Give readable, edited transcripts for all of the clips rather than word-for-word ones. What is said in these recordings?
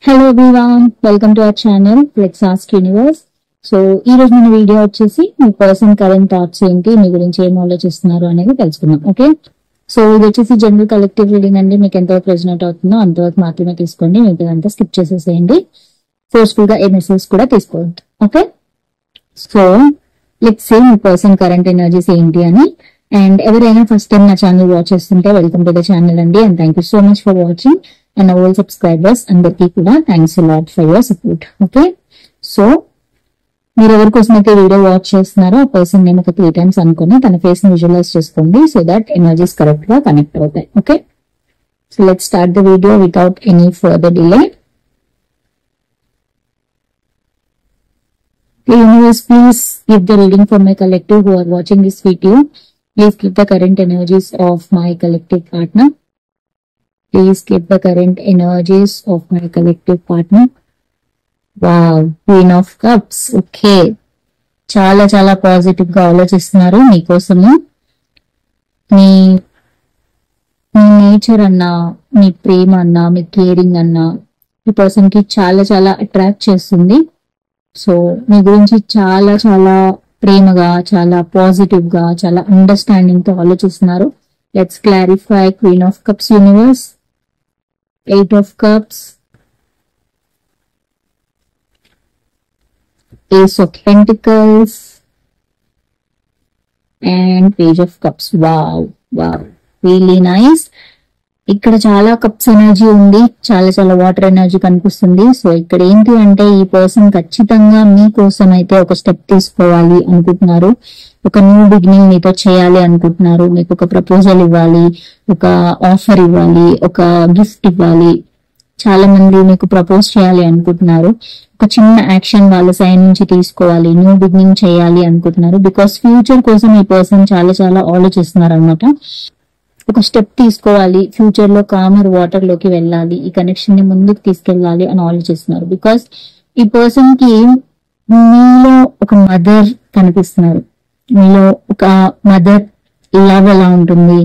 Hello everyone, welcome to our channel let's ask universe. So ఈ రోజు మన video వచ్చేసి మీ పర్సన్ కరెంట్ థాట్స్ ఏంటి, మీ గురించి ఏం ఆలోచిస్తున్నారు అనేది తెలుసుకుందాం. ఓకే, సో ఇది వచ్చేసి జనరల్ కలెక్టివ్ రీడింగ్ అండి. మీకు ఎంతవరకు రెజొనేట్ అవుతుందో అంతవరకు మాత్రమే తీసుకోండి, మీకు అంతా స్కిప్ చేసేసేయండి. ఫోర్స్ఫుల్ గా ఏ మెసేజ్ కూడా తీసుకోవద్దు. ఓకే, సో లెట్స్ సీ మీ పర్సన్ కరెంట్ ఎనర్జీస్ ఏంటి అని. అండ్ ఎవరైనా ఫస్ట్ టైం నా ఛానల్ వాచ్ చేస్తుంటే వెల్కమ్ టు ద ఛానల్ అండి. And thank you so much for watching. And all subscribers అందరికీ కూడా thanks a lot for your support. Okay, so మీరు ఎవరి కోసం అయితే వీడియో వాచ్ చేస్తున్నారో ఆ పర్సన్ నేమ్ ఒక 3 times అనుకుని తన ఫేస్ ని విజువలైజ్ చేసుకోండి, సో దట్ ఎనర్జీస్ కరెక్ట్ గా కనెక్ట్ అవుతాయి. Okay, so let's start the video without any further delay. Universe, please give the reading for my collective who are watching this video. Please give the current energies of my collective partner. Please give the current energies of my collective partner. Wow, Queen of Cups. Okay, చాలా చాలా positive గా ఆలోచిస్తున్నారు మీకోసము. మీ nature అన్నా, మీ ప్రేమ అన్నా, మీ caring అన్నా ఈ person కి చాలా చాలా అట్రాక్ట్ చేస్తుంది. సో మీ గురించి చాలా చాలా ప్రేమగా, చాలా పాజిటివ్ గా, చాలా అండర్స్టాండింగ్ తో ఆలోచిస్తున్నారు. Let's clarify. Queen of cups universe, 8 of cups, Ace of Pentacles and Page of Cups. Wow, really nice. ఇక్కడ చాలా కప్స్ ఎనర్జీ ఉంది, చాలా చాలా వాటర్ ఎనర్జీ కనిపిస్తుంది. సో ఇక్కడ ఏంటి అంటే ఈ పర్సన్ ఖచ్చితంగా మీకోసం అయితే ఒక స్టెప్ తీసుకోవాలి అనుకుంటున్నారు, ఒక న్యూ బిగినింగ్ మీతో చేయాలి అనుకుంటున్నారు. మీకు ఒక ప్రపోజల్ ఇవ్వాలి, ఒక ఆఫర్ ఇవ్వాలి, ఒక గిఫ్ట్ ఇవ్వాలి. చాలా మంది మీకు ప్రపోజ్ చేయాలి అనుకుంటున్నారు, ఒక చిన్న యాక్షన్ వాళ్ళ సైడ్ నుంచి తీసుకోవాలి, న్యూ బిగినింగ్ చేయాలి అనుకుంటున్నారు. బికాస్ ఫ్యూచర్ కోసం ఈ పర్సన్ చాలా చాలా ఆలోచిస్తున్నారు అనమాట. ఒక స్టెప్ తీసుకోవాలి, ఫ్యూచర్ లో కామర్ వాటర్ లోకి వెళ్ళాలి, ఈ కనెక్షన్ ని ముందుకు తీసుకెళ్ళాలి అని ఆలోచిస్తున్నారు. బికాస్ ఈ పర్సన్ కి మీలో ఒక మదర్ కనిపిస్తున్నారు. మీలో ఒక మదర్ లవ్ ఎలా ఉంటుంది,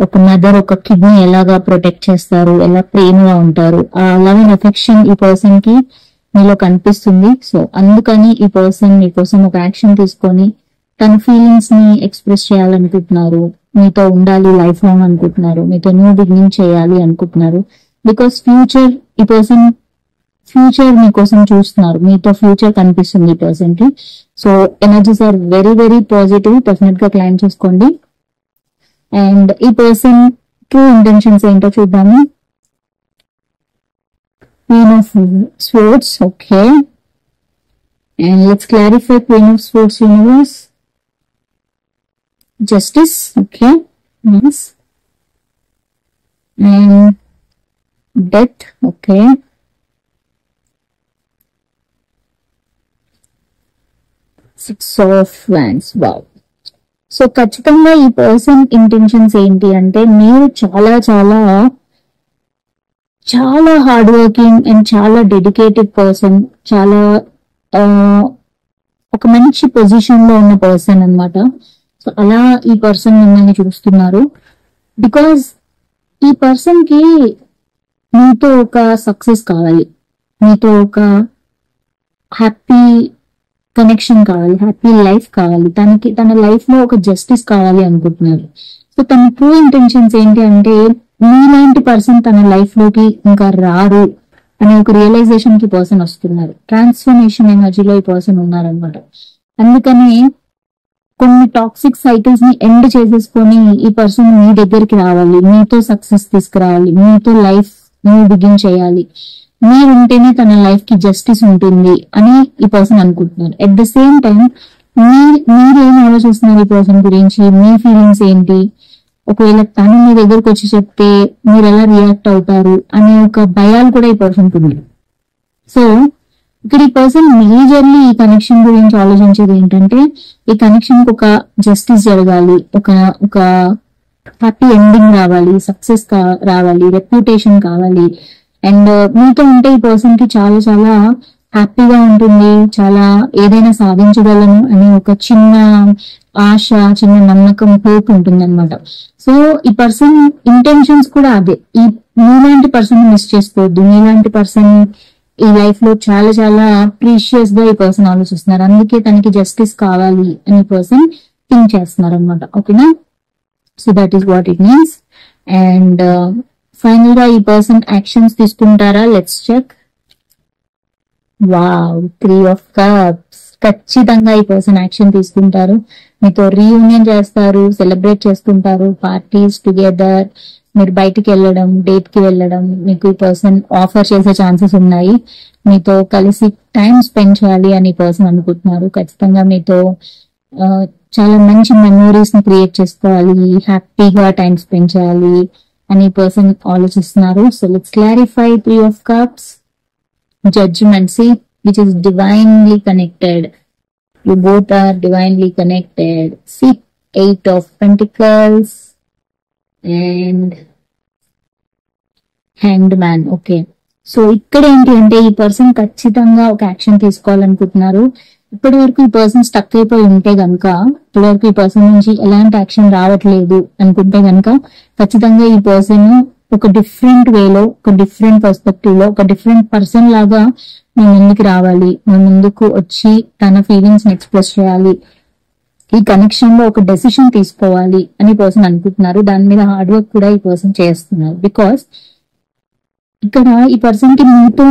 ఒక మదర్ ఒక కిడ్నీ ఎలాగా ప్రొటెక్ట్ చేస్తారు, ఎలా ప్రేమగా ఉంటారు, ఆ లవ్ అండ్ అఫెక్షన్ ఈ పర్సన్ కి మీలో కనిపిస్తుంది. సో అందుకని ఈ పర్సన్ మీకోసం ఒక యాక్షన్ తీసుకొని తన ఫీలింగ్స్ ని ఎక్స్ప్రెస్ చేయాలనుకుంటున్నారు, మీతో ఉండాలి లైఫ్ లాంగ్ అనుకుంటున్నారు, మీతో న్యూ బిగినింగ్ చేయాలి అనుకుంటున్నారు. బికాస్ ఫ్యూచర్ ఈ పర్సన్ ఫ్యూచర్ మీకోసం చూస్తున్నారు, మీతో ఫ్యూచర్ కనిపిస్తుంది ఈ పర్సన్ కి. So energies are very very positive, definite గా క్లైమ్ చేసుకోండి. అండ్ ఈ పర్సన్ ట్రూ ఇంటెన్షన్స్ ఏంటో చూద్దాము. Queen of Swords. Okay, and let's clarify. Queen of Swords universe, Justice. Okay, yes, and Death. Okay, Six of Wands. Wow. So ఖచ్చితంగా ఈ person intentions ఏంటి అంటే మీరు చాలా చాలా చాలా హార్డ్ వర్కింగ్ అండ్ చాలా డెడికేటెడ్ పర్సన్, చాలా ఒక మంచి పొజిషన్ లో ఉన్న పర్సన్ అన్నమాట. సో అలా ఈ పర్సన్ మిమ్మల్ని చూస్తున్నారు. బికాజ్ ఈ పర్సన్ కి మీతో ఒక సక్సెస్ కావాలి, మీతో ఒక హ్యాపీ కనెక్షన్ కావాలి, హ్యాపీ లైఫ్ కావాలి, తనకి తన లైఫ్ లో ఒక జస్టిస్ కావాలి అనుకుంటున్నారు. సో తన ట్రూ ఇంటెన్షన్స్ ఏంటి అంటే మీలాంటి పర్సన్ తన లైఫ్ లోకి ఇంకా రారు అనే ఒక రియలైజేషన్ కి పర్సన్ వస్తున్నారు. ట్రాన్స్ఫర్మేషన్ ఎనర్జీలో ఈ పర్సన్ ఉన్నారనమాట. అందుకని కొన్ని టాక్సిక్ సైకిల్స్ ని ఎండ్ చేసేసుకొని ఈ పర్సన్ మీ దగ్గరికి రావాలి, మీతో సక్సెస్ తీసుకురావాలి, మీతో లైఫ్ న్యూ బిగిన్ చేయాలి, మీరుంటేనే తన లైఫ్ కి జస్టిస్ ఉంటుంది అని ఈ పర్సన్ అనుకుంటున్నారు. ఎట్ ద సేమ్ టైం మీరు ఏం ఆలోచిస్తున్నారు ఈ పర్సన్ గురించి, మీ ఫీలింగ్స్ ఏంటి, ఒకవేళ తను మీ దగ్గరకు వచ్చి చెప్తే మీరు ఎలా రియాక్ట్ అవుతారు అనే ఒక భయాలు కూడా ఈ పర్సన్ ఉంది. సో ఇక్కడ ఈ పర్సన్ మేజర్లీ ఈ కనెక్షన్ గురించి ఆలోచించేది ఏంటంటే ఈ కనెక్షన్ కి ఒక జస్టిస్ జరగాలి, ఒక హ్యాపీ ఎండింగ్ రావాలి, సక్సెస్ రావాలి, రెప్యుటేషన్ కావాలి. అండ్ మీతో ఉంటే ఈ పర్సన్ కి చాలా చాలా హ్యాపీగా ఉంటుంది, చాలా ఏదైనా సాధించగలను అనే ఒక చిన్న ఆశ, చిన్న నమ్మకం, హోప్ ఉంటుంది అనమాట. సో ఈ పర్సన్ ఇంటెన్షన్స్ కూడా అదే. ఈ మీలాంటి పర్సన్ మిస్ చేసుకోవద్దు, మీలాంటి పర్సన్ ఈ లైఫ్ లో చాలా చాలా ప్రీషియస్ గా ఈ పర్సన్ ఆలోచిస్తున్నారు. అందుకే తనకి జస్టిస్ కావాలి అని పర్సన్ థింక్ చేస్తున్నారు అనమాట. ఓకేనా, so that is what it means. And final గా ఈ పర్సన్ యాక్షన్స్ తీసుకుంటారా? Let's check. Wow, 3 of Cups. ఖచ్చితంగా ఈ పర్సన్ యాక్షన్ తీసుకుంటారు. మీతో రీయూనియన్ చేస్తారు, సెలబ్రేట్ చేసుకుంటారు, పార్టీస్ టుగెదర్, మీరు బయటికి వెళ్ళడం, డేట్ కి వెళ్ళడం, మీకు ఈ పర్సన్ ఆఫర్ చేసే ఛాన్సెస్ ఉన్నాయి. మీతో కలిసి టైం స్పెండ్ చేయాలి అని పర్సన్ అనుకుంటున్నారు. ఖచ్చితంగా మీతో చాలా మంచి మెమోరీస్ ని క్రియేట్ చేసుకోవాలి, హ్యాపీగా టైం స్పెండ్ చేయాలి అని పర్సన్ ఆలోచిస్తున్నారు. So let's clarify 3 of Cups. Judgment, see, which is divinely connected. You both are divinely connected. See, 8 of Pentacles and Hanged Man. Okay, so ఇక్కడ ఏంటి అంటే ఈ పర్సన్ ఖచ్చితంగా ఒక యాక్షన్ తీసుకోవాలనుకుంటున్నారు. ఇప్పటి వరకు ఈ పర్సన్ స్టక్ అయిపోయి ఉంటే గనుక, ఇప్పటి వరకు ఈ పర్సన్ నుంచి ఎలాంటి యాక్షన్ రావట్లేదు అనుకుంటే గనుక, ఖచ్చితంగా ఈ పర్సన్ ఒక డిఫరెంట్ వేలో, ఒక డిఫరెంట్ పర్స్పెక్టివ్ లో, ఒక డిఫరెంట్ పర్సన్ లాగా మీ ముందుకు రావాలి, మీ ముందుకు వచ్చి తన ఫీలింగ్స్ ని ఎక్స్ప్రెస్ చేయాలి, ఈ కనెక్షన్ లో ఒక డెసిషన్ తీసుకోవాలి అని పర్సన్ అనుకుంటున్నారు. దాని మీద హార్డ్ వర్క్ కూడా ఈ పర్సన్ చేస్తున్నారు. బికాస్ ఇక్కడ ఈ పర్సన్ కి మీతో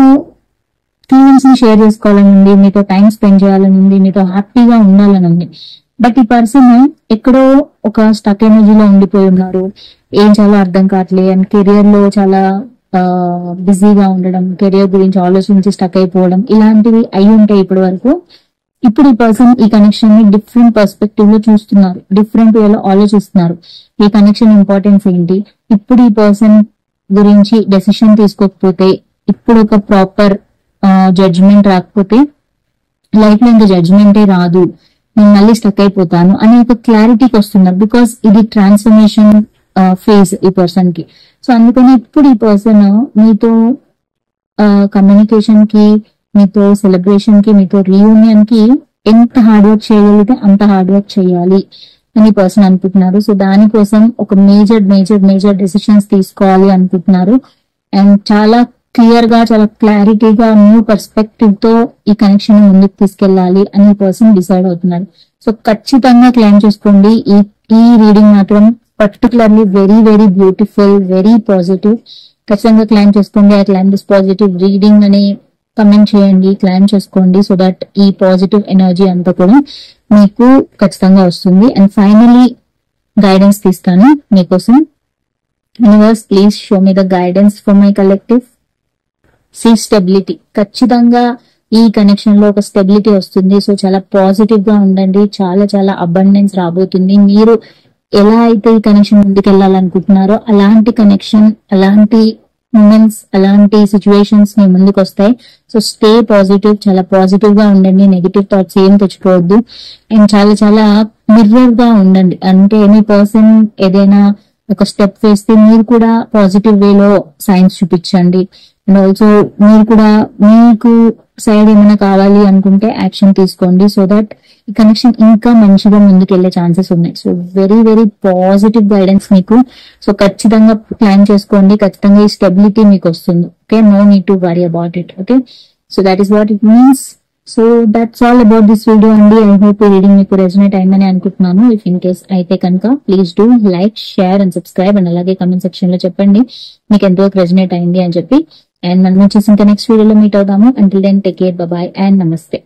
ఫీలింగ్స్ ని షేర్ చేసుకోవాలని ఉంది, మీతో టైం స్పెండ్ చేయాలని ఉంది, మీతో హ్యాపీగా ఉండాలని ఉంది. బట్ ఈ పర్సన్ ఎక్కడో ఒక స్టక్ ఎనర్జీలో ఉండిపోయి ఉన్నారు. ఏం చాలా అర్థం కావట్లేదు అండ్ కెరియర్ లో చాలా బిజీగా ఉండడం, కెరియర్ గురించి ఆలోచించి స్టక్ అయిపోవడం, ఇలాంటివి అయి ఉంటాయి ఇప్పటి వరకు. ఇప్పుడు ఈ పర్సన్ ఈ కనెక్షన్ ని డిఫరెంట్ పర్స్పెక్టివ్ లో చూస్తున్నారు, డిఫరెంట్ వేలో ఆలోచిస్తున్నారు. ఈ కనెక్షన్ ఇంపార్టెన్స్ ఏంటి, ఇప్పుడు ఈ పర్సన్ గురించి డెసిషన్ తీసుకోకపోతే, ఇప్పుడు ఒక ప్రాపర్ జడ్జ్మెంట్ రాకపోతే లైఫ్ లో ఇంకా జడ్జ్మెంటే రాదు, నేను మళ్ళీ స్టక్ అయిపోతాను అని ఒక క్లారిటీకి వస్తున్నారు. బికాస్ ఇది ట్రాన్స్ఫర్మేషన్ ఫేజ్ ఈ పర్సన్ కి. సో అందుకని ఇప్పుడు ఈ పర్సన్ మీతో కమ్యూనికేషన్ కి, మీతో సెలబ్రేషన్ కి, మీతో రీయూనియన్ కి ఎంత హార్డ్ వర్క్ చేయగలిగితే అంత హార్డ్ వర్క్ చేయాలి అని పర్సన్ అనుకుంటున్నారు. సో దానికోసం ఒక మేజర్ డెసిషన్స్ తీసుకోవాలి అనుకుంటున్నారు. అండ్ చాలా క్లియర్ గా, చాలా క్లారిటీగా, న్యూ పర్స్పెక్టివ్ తో ఈ కనెక్షన్ ముందుకు తీసుకెళ్లాలి అని పర్సన్ డిసైడ్ అవుతున్నారు. సో ఖచ్చితంగా క్లైమ్ చేసుకోండి. ఈ రీడింగ్ మాత్రం particularly very very beautiful, very positive. ఖచ్చితంగా క్లైమ్ చేసుకోండి. I claim this positive reading అని కమెంట్ చేయండి, క్లైమ్ చేసుకోండి. సో దట్ ఈ పాజిటివ్ ఎనర్జీ అంతా కూడా మీకు ఖచ్చితంగా వస్తుంది. అండ్ ఫైనలీ గైడెన్స్ తీస్తాను మీకోసం. Universe, please show me the guidance for my collective. See stability. ఖచ్చితంగా ఈ కనెక్షన్ లో ఒక స్టెబిలిటీ వస్తుంది. సో చాలా పాజిటివ్ గా ఉండండి. చాలా చాలా అబండెన్స్ రాబోతుంది. మీరు ఎలా అయితే ఈ కనెక్షన్ ముందుకు వెళ్ళాలనుకుంటున్నారో అలాంటి కనెక్షన్, అలాంటి మూమెంట్స్, అలాంటి సిచ్యువేషన్స్ మీ ముందుకు వస్తాయి. సో స్టే పాజిటివ్, చాలా పాజిటివ్ గా ఉండండి. నెగిటివ్ థాట్స్ ఏం తెచ్చుకోవద్దు. అండ్ చాలా చాలా మిర్రర్ గా ఉండండి. అంటే మీ పర్సన్ ఏదైనా ఒక స్టెప్ వేస్తే మీరు కూడా పాజిటివ్ వేలో సైన్స్ చూపించండి. అండ్ ఆల్సో మీరు కూడా మీకు సైడ్ ఏమైనా కావాలి అనుకుంటే యాక్షన్ తీసుకోండి. సో దట్ ఈ కనెక్షన్ ఇంకా మంచిగా ముందుకు వెళ్లే ఛాన్సెస్ ఉన్నాయి. So very very positive guidance మీకు. సో ఖచ్చితంగా ప్లాన్ చేసుకోండి. ఖచ్చితంగా ఈ స్టెబిలిటీ మీకు వస్తుంది. Okay, no need to worry about it. Okay, so that is what it means. So that's all about this video అండి. ఐ హోప్ ఈ రీడింగ్ మీకు రెజనేట్ అయిందని అనుకుంటున్నాను. ఇఫ్ ఇన్ కేస్ అయితే కనుక please do like, share and subscribe. And అలాగే comment section లో చెప్పండి మీకు ఎంతవరకు రెజనేట్ అయింది అని చెప్పి. అండ్ మనం వచ్చేసి ఇంకా నెక్స్ట్ వీడియోలో మీట్ అవుతాము. Until then take care, bye and నమస్తే.